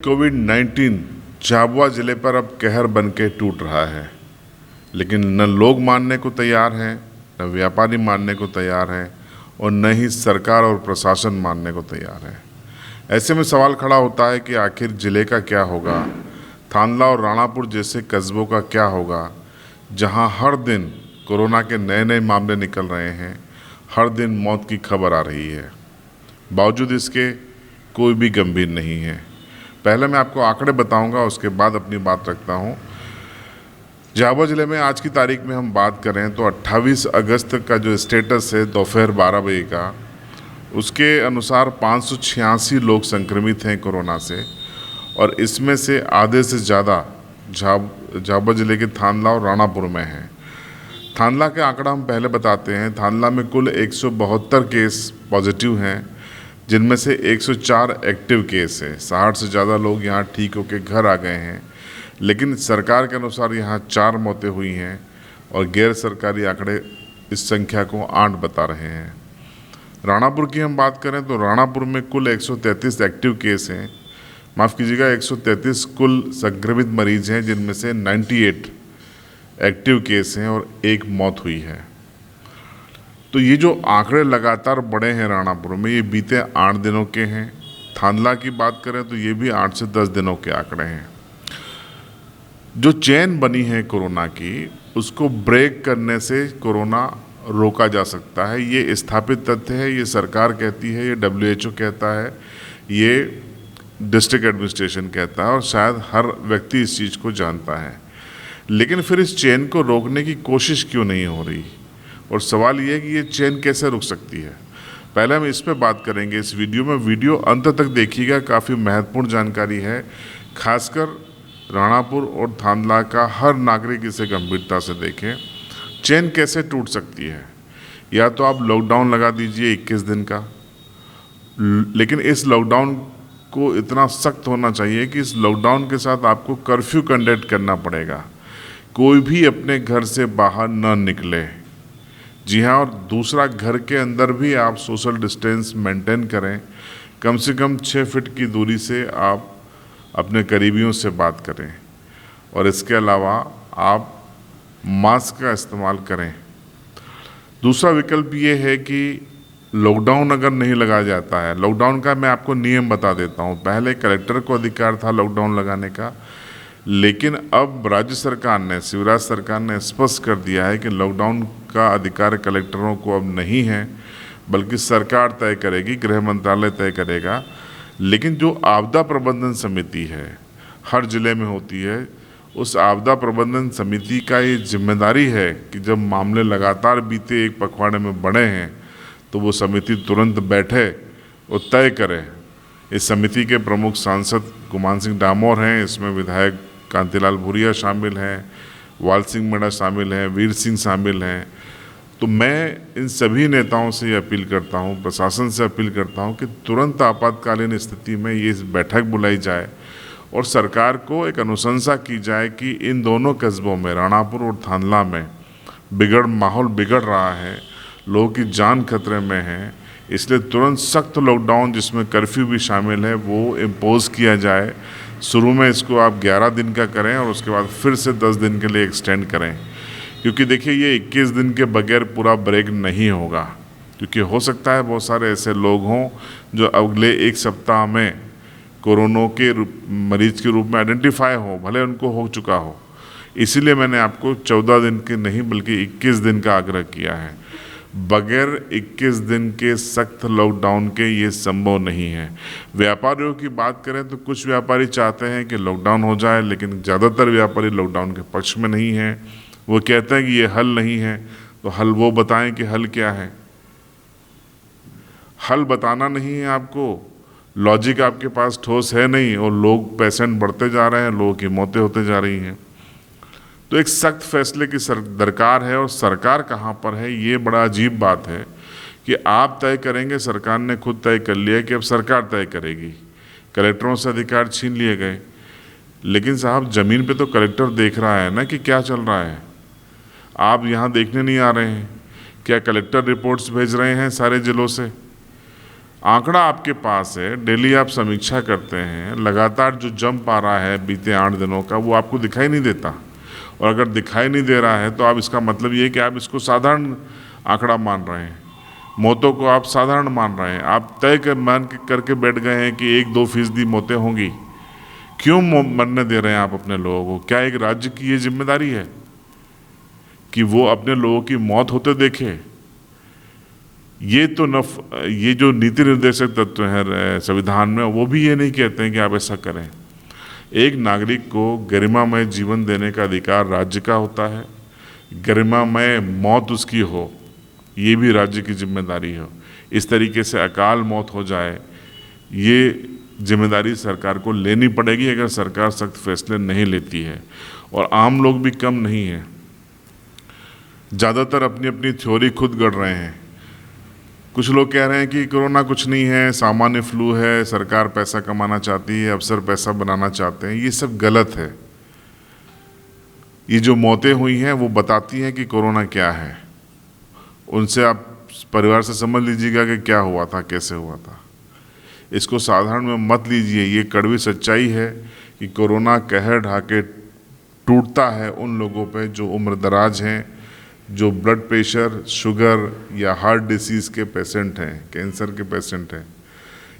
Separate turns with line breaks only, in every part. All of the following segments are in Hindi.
कोविड-19 झाबुआ जिले पर अब कहर बन के टूट रहा है, लेकिन न लोग मानने को तैयार हैं, न व्यापारी मानने को तैयार हैं और न ही सरकार और प्रशासन मानने को तैयार है। ऐसे में सवाल खड़ा होता है कि आखिर जिले का क्या होगा, थांदला और राणापुर जैसे कस्बों का क्या होगा, जहां हर दिन कोरोना के नए नए मामले निकल रहे हैं, हर दिन मौत की खबर आ रही है। बावजूद इसके कोई भी गंभीर नहीं है। पहले मैं आपको आंकड़े बताऊंगा, उसके बाद अपनी बात रखता हूं। झाबुआ जिले में आज की तारीख में हम बात करें तो 28 अगस्त का जो स्टेटस है दोपहर 12 बजे का, उसके अनुसार 586 लोग संक्रमित हैं कोरोना से और इसमें से आधे से ज़्यादा झाबुआ जिले के थांदला और राणापुर में हैं। थांदला के आंकड़ा हम पहले बताते हैं। थांदला में कुल 172 केस पॉजिटिव हैं, जिनमें से 104 एक्टिव केस है। 60 से ज़्यादा लोग यहाँ ठीक होकर घर आ गए हैं, लेकिन सरकार के अनुसार यहाँ 4 मौतें हुई हैं और गैर सरकारी आंकड़े इस संख्या को 8 बता रहे हैं। राणापुर की हम बात करें तो राणापुर में कुल 133 एक्टिव केस हैं, माफ़ कीजिएगा 133 कुल संक्रमित मरीज हैं, जिनमें से 98 एक्टिव केस हैं और 1 मौत हुई है। तो ये जो आंकड़े लगातार बढ़े हैं राणापुर में, ये बीते 8 दिनों के हैं। थांदला की बात करें तो ये भी 8 से 10 दिनों के आंकड़े हैं। जो चेन बनी है कोरोना की, उसको ब्रेक करने से कोरोना रोका जा सकता है। ये स्थापित तथ्य है, ये सरकार कहती है, ये WHO कहता है, ये डिस्ट्रिक्ट एडमिनिस्ट्रेशन कहता है और शायद हर व्यक्ति इस चीज़ को जानता है। लेकिन फिर इस चेन को रोकने की कोशिश क्यों नहीं हो रही? और सवाल ये है कि ये चेन कैसे रुक सकती है। पहले हम इस पे बात करेंगे इस वीडियो में। वीडियो अंत तक देखिएगा, काफ़ी महत्वपूर्ण जानकारी है। खासकर राणापुर और थांदला का हर नागरिक इसे गंभीरता से देखें। चेन कैसे टूट सकती है? या तो आप लॉकडाउन लगा दीजिए 21 दिन का, लेकिन इस लॉकडाउन को इतना सख्त होना चाहिए कि इस लॉकडाउन के साथ आपको कर्फ्यू कंडक्ट करना पड़ेगा। कोई भी अपने घर से बाहर न निकले। जी हाँ, और दूसरा, घर के अंदर भी आप सोशल डिस्टेंस मेंटेन करें। कम से कम 6 फीट की दूरी से आप अपने करीबियों से बात करें और इसके अलावा आप मास्क का इस्तेमाल करें। दूसरा विकल्प ये है कि लॉकडाउन अगर नहीं लगाया जाता है, लॉकडाउन का मैं आपको नियम बता देता हूँ। पहले कलेक्टर को अधिकार था लॉकडाउन लगाने का, लेकिन अब राज्य सरकार ने, शिवराज सरकार ने स्पष्ट कर दिया है कि लॉकडाउन का अधिकार कलेक्टरों को अब नहीं है, बल्कि सरकार तय करेगी, गृह मंत्रालय तय करेगा। लेकिन जो आपदा प्रबंधन समिति है, हर जिले में होती है, उस आपदा प्रबंधन समिति का ये जिम्मेदारी है कि जब मामले लगातार बीते 1 पखवाड़े में बढ़े हैं तो वो समिति तुरंत बैठे और तय करे। इस समिति के प्रमुख सांसद गुमान सिंह डामोर हैं, इसमें विधायक कांतिलाल भूरिया शामिल हैं, वाल सिंह मेड़ा शामिल हैं, वीर सिंह शामिल हैं। तो मैं इन सभी नेताओं से ये अपील करता हूँ, प्रशासन से अपील करता हूँ कि तुरंत आपातकालीन स्थिति में ये बैठक बुलाई जाए और सरकार को एक अनुशंसा की जाए कि इन दोनों कस्बों में, राणापुर और थांदला में माहौल बिगड़ रहा है, लोगों की जान खतरे में है, इसलिए तुरंत सख्त लॉकडाउन, जिसमें कर्फ्यू भी शामिल है, वो इम्पोज किया जाए। शुरू में इसको आप 11 दिन का करें और उसके बाद फिर से 10 दिन के लिए एक्सटेंड करें, क्योंकि देखिए ये 21 दिन के बगैर पूरा ब्रेक नहीं होगा। क्योंकि हो सकता है बहुत सारे ऐसे लोग हों जो अगले 1 सप्ताह में कोरोना के मरीज के रूप में आइडेंटिफाई हो, भले उनको हो चुका हो। इसीलिए मैंने आपको 14 दिन के नहीं बल्कि 21 दिन का आग्रह किया है। बगैर 21 दिन के सख्त लॉकडाउन के ये संभव नहीं है। व्यापारियों की बात करें तो कुछ व्यापारी चाहते हैं कि लॉकडाउन हो जाए, लेकिन ज़्यादातर व्यापारी लॉकडाउन के पक्ष में नहीं हैं। वो कहते हैं कि ये हल नहीं है। तो हल वो बताएं कि हल क्या है। हल बताना नहीं है आपको, लॉजिक आपके पास ठोस है नहीं और लोग, पेशेंट बढ़ते जा रहे हैं, लोगों की मौतें होते जा रही हैं। तो एक सख्त फैसले की दरकार है और सरकार कहाँ पर है, ये बड़ा अजीब बात है कि आप तय करेंगे। सरकार ने खुद तय कर लिया कि अब सरकार तय करेगी। कलेक्टरों से अधिकार छीन लिए गए, लेकिन साहब ज़मीन पे तो कलेक्टर देख रहा है ना कि क्या चल रहा है। आप यहाँ देखने नहीं आ रहे हैं क्या? कलेक्टर रिपोर्ट्स भेज रहे हैं सारे जिलों से आंकड़ा आपके पास है, डेली आप समीक्षा करते हैं, लगातार जो जंप आ रहा है बीते 8 दिनों का वो आपको दिखाई नहीं देता। और अगर दिखाई नहीं दे रहा है तो आप इसका मतलब ये है कि आप इसको साधारण आंकड़ा मान रहे हैं, मौतों को आप साधारण मान रहे हैं। आप तय करके बैठ गए हैं कि 1-2% मौतें होंगी। क्यों मरने दे रहे हैं आप अपने लोगों को? क्या एक राज्य की ये जिम्मेदारी है कि वो अपने लोगों की मौत होते देखे? ये जो नीति निर्देशक तत्व हैं संविधान में, वो भी ये नहीं कहते हैं कि आप ऐसा करें। एक नागरिक को गरिमामय जीवन देने का अधिकार राज्य का होता है, गरिमामय मौत उसकी हो ये भी राज्य की जिम्मेदारी हो। इस तरीके से अकाल मौत हो जाए, ये जिम्मेदारी सरकार को लेनी पड़ेगी अगर सरकार सख्त फैसले नहीं लेती है। और आम लोग भी कम नहीं हैं, ज़्यादातर अपनी अपनी थ्योरी खुद गढ़ रहे हैं। कुछ लोग कह रहे हैं कि कोरोना कुछ नहीं है, सामान्य फ्लू है, सरकार पैसा कमाना चाहती है, अफसर पैसा बनाना चाहते हैं। ये सब गलत है। ये जो मौतें हुई हैं वो बताती हैं कि कोरोना क्या है। उनसे आप परिवार से समझ लीजिएगा कि क्या हुआ था, कैसे हुआ था। इसको साधारण में मत लीजिए। ये कड़वी सच्चाई है कि कोरोना कहर ढाके टूटता है उन लोगों पे जो उम्रदराज हैं, जो ब्लड प्रेशर, शुगर या हार्ट डिसीज़ के पेशेंट हैं, कैंसर के पेशेंट हैं,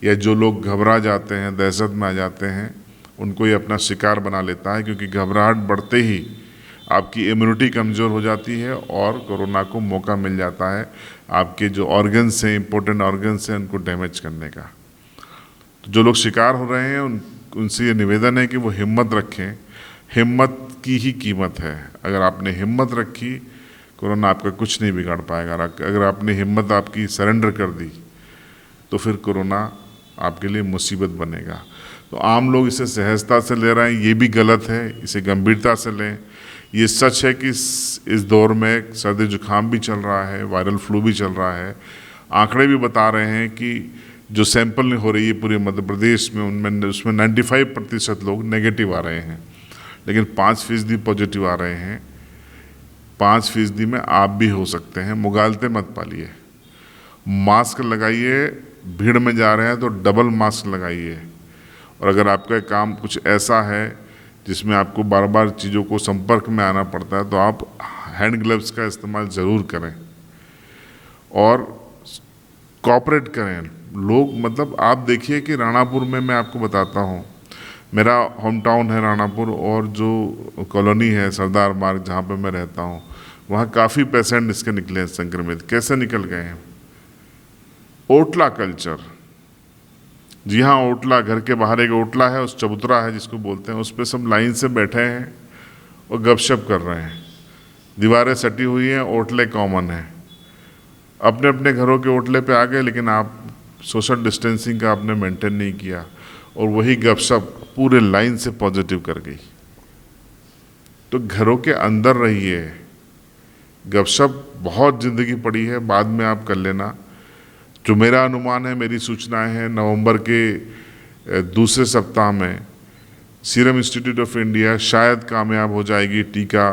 या जो लोग घबरा जाते हैं, दहशत में आ जाते हैं, उनको ये अपना शिकार बना लेता है। क्योंकि घबराहट बढ़ते ही आपकी इम्यूनिटी कमज़ोर हो जाती है और कोरोना को मौका मिल जाता है आपके जो ऑर्गन्स हैं, इंपॉर्टेंट ऑर्गन्स हैं, उनको डैमेज करने का। तो जो लोग शिकार हो रहे हैं उनसे ये निवेदन है कि वो हिम्मत रखें। हिम्मत की ही कीमत है। अगर आपने हिम्मत रखी, कोरोना आपका कुछ नहीं बिगाड़ पाएगा। अगर आपने हिम्मत आपकी सरेंडर कर दी तो फिर कोरोना आपके लिए मुसीबत बनेगा। तो आम लोग इसे सहजता से ले रहे हैं, ये भी गलत है। इसे गंभीरता से लें। ये सच है कि इस दौर में सर्दी जुकाम भी चल रहा है, वायरल फ्लू भी चल रहा है। आंकड़े भी बता रहे हैं कि जो सैंपल हो रही है पूरे मध्य प्रदेश में, उसमें 95% लोग नेगेटिव आ रहे हैं, लेकिन 5% पॉजिटिव आ रहे हैं। 5% में आप भी हो सकते हैं। मुगालते मत पालिए, मास्क लगाइए। भीड़ में जा रहे हैं तो डबल मास्क लगाइए। और अगर आपका काम कुछ ऐसा है जिसमें आपको बार बार चीज़ों को संपर्क में आना पड़ता है तो आप हैंड ग्लव्स का इस्तेमाल ज़रूर करें और कोऑपरेट करें। लोग मतलब आप देखिए कि राणापुर में, मैं आपको बताता हूँ, मेरा होम टाउन है राणापुर, और जो कॉलोनी है सरदार मार्ग जहाँ पे मैं रहता हूँ, वहाँ काफ़ी पेशेंट इसके निकले हैं संक्रमित। कैसे निकल गए हैं? ओटला कल्चर। जी हाँ, ओटला, घर के बाहर एक ओटला है, उस चबूतरा है जिसको बोलते हैं, उस पर सब लाइन से बैठे हैं और गपशप कर रहे हैं। दीवारें सटी हुई हैं, ओटले कॉमन है। अपने अपने घरों के ओटले पे आ गए, लेकिन आप सोशल डिस्टेंसिंग का आपने मेंटेन नहीं किया और वही गपशप पूरे लाइन से पॉजिटिव कर गई। तो घरों के अंदर रहिए। गपशप बहुत ज़िंदगी पड़ी है, बाद में आप कर लेना। जो मेरा अनुमान है, मेरी सूचनाएं हैं, नवंबर के दूसरे सप्ताह में सीरम इंस्टीट्यूट ऑफ इंडिया शायद कामयाब हो जाएगी टीका,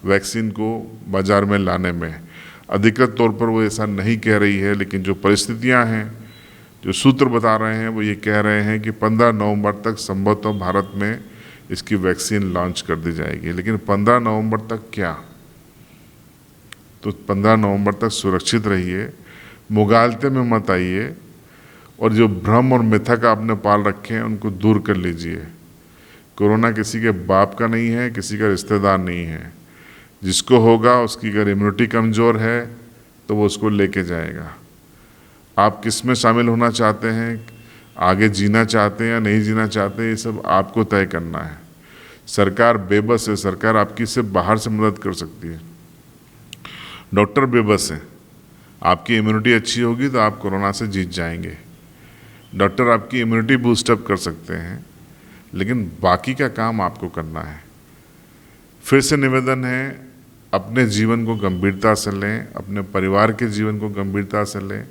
वैक्सीन को बाज़ार में लाने में। अधिकृत तौर पर वो ऐसा नहीं कह रही है, लेकिन जो परिस्थितियां हैं, जो सूत्र बता रहे हैं, वो ये कह रहे हैं कि 15 नवंबर तक संभवतः भारत में इसकी वैक्सीन लॉन्च कर दी जाएगी। लेकिन 15 नवंबर तक क्या? तो 15 नवंबर तक सुरक्षित रहिए, मुगालते में मत आइए, और जो भ्रम और मिथक आपने पाल रखे हैं उनको दूर कर लीजिए। कोरोना किसी के बाप का नहीं है, किसी का रिश्तेदार नहीं है। जिसको होगा उसकी अगर इम्यूनिटी कमज़ोर है तो वो उसको लेके जाएगा। आप किस में शामिल होना चाहते हैं, आगे जीना चाहते हैं या नहीं जीना चाहते हैं, ये सब आपको तय करना है। सरकार बेबस है, सरकार आपकी सिर्फ बाहर से मदद कर सकती है। डॉक्टर बेबस हैं। आपकी इम्यूनिटी अच्छी होगी तो आप कोरोना से जीत जाएंगे। डॉक्टर आपकी इम्यूनिटी बूस्टअप कर सकते हैं, लेकिन बाकी का काम आपको करना है। फिर से निवेदन है, अपने जीवन को गंभीरता से लें, अपने परिवार के जीवन को गंभीरता से लें।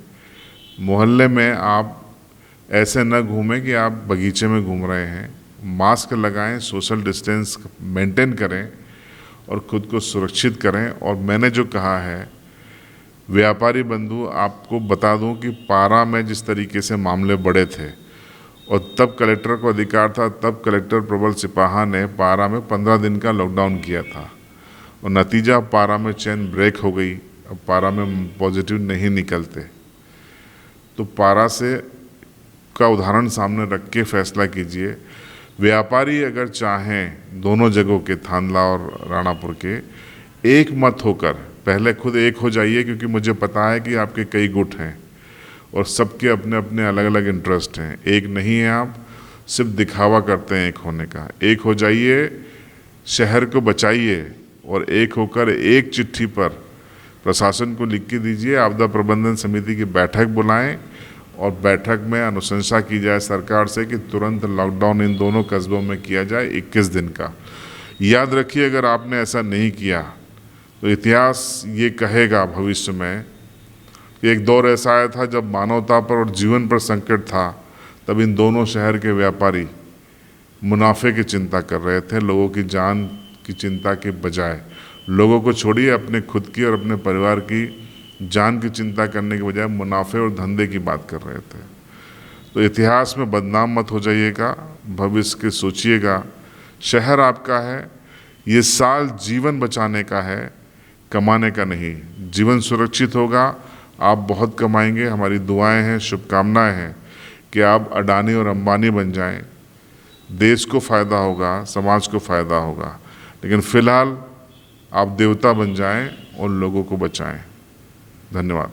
मोहल्ले में आप ऐसे न घूमें कि आप बगीचे में घूम रहे हैं। मास्क लगाएं, सोशल डिस्टेंस मेंटेन करें और ख़ुद को सुरक्षित करें। और मैंने जो कहा है व्यापारी बंधु, आपको बता दूं कि पारा में जिस तरीके से मामले बढ़े थे और तब कलेक्टर को अधिकार था, तब कलेक्टर प्रबल सिपाहा ने पारा में 15 दिन का लॉकडाउन किया था और नतीजा पारा में चेन ब्रेक हो गई। अब पारा में पॉजिटिव नहीं निकलते, तो पारा से का उदाहरण सामने रख के फैसला कीजिए। व्यापारी अगर चाहें दोनों जगहों के, थानला और राणापुर के, एक मत होकर पहले खुद एक हो जाइए, क्योंकि मुझे पता है कि आपके कई गुट हैं और सबके अपने अपने अलग अलग इंटरेस्ट हैं। एक नहीं है आप, सिर्फ दिखावा करते हैं एक होने का। एक हो जाइए, शहर को बचाइए और एक होकर एक चिट्ठी पर प्रशासन को लिख के दीजिए। आपदा प्रबंधन समिति की बैठक बुलाएं और बैठक में अनुशंसा की जाए सरकार से कि तुरंत लॉकडाउन इन दोनों कस्बों में किया जाए 21 दिन का। याद रखिए, अगर आपने ऐसा नहीं किया तो इतिहास ये कहेगा भविष्य में कि एक दौर ऐसा आया था जब मानवता पर और जीवन पर संकट था, तब इन दोनों शहर के व्यापारी मुनाफे की चिंता कर रहे थे, लोगों की जान की चिंता के बजाय। लोगों को छोड़िए, अपने खुद की और अपने परिवार की जान की चिंता करने के बजाय मुनाफे और धंधे की बात कर रहे थे। तो इतिहास में बदनाम मत हो जाइएगा, भविष्य के सोचिएगा। शहर आपका है, ये साल जीवन बचाने का है, कमाने का नहीं। जीवन सुरक्षित होगा, आप बहुत कमाएंगे। हमारी दुआएं हैं, शुभकामनाएं हैं कि आप अडानी और अंबानी बन जाएं। देश को फ़ायदा होगा, समाज को फ़ायदा होगा, लेकिन फ़िलहाल आप देवता बन जाएं और लोगों को बचाएं। धन्यवाद।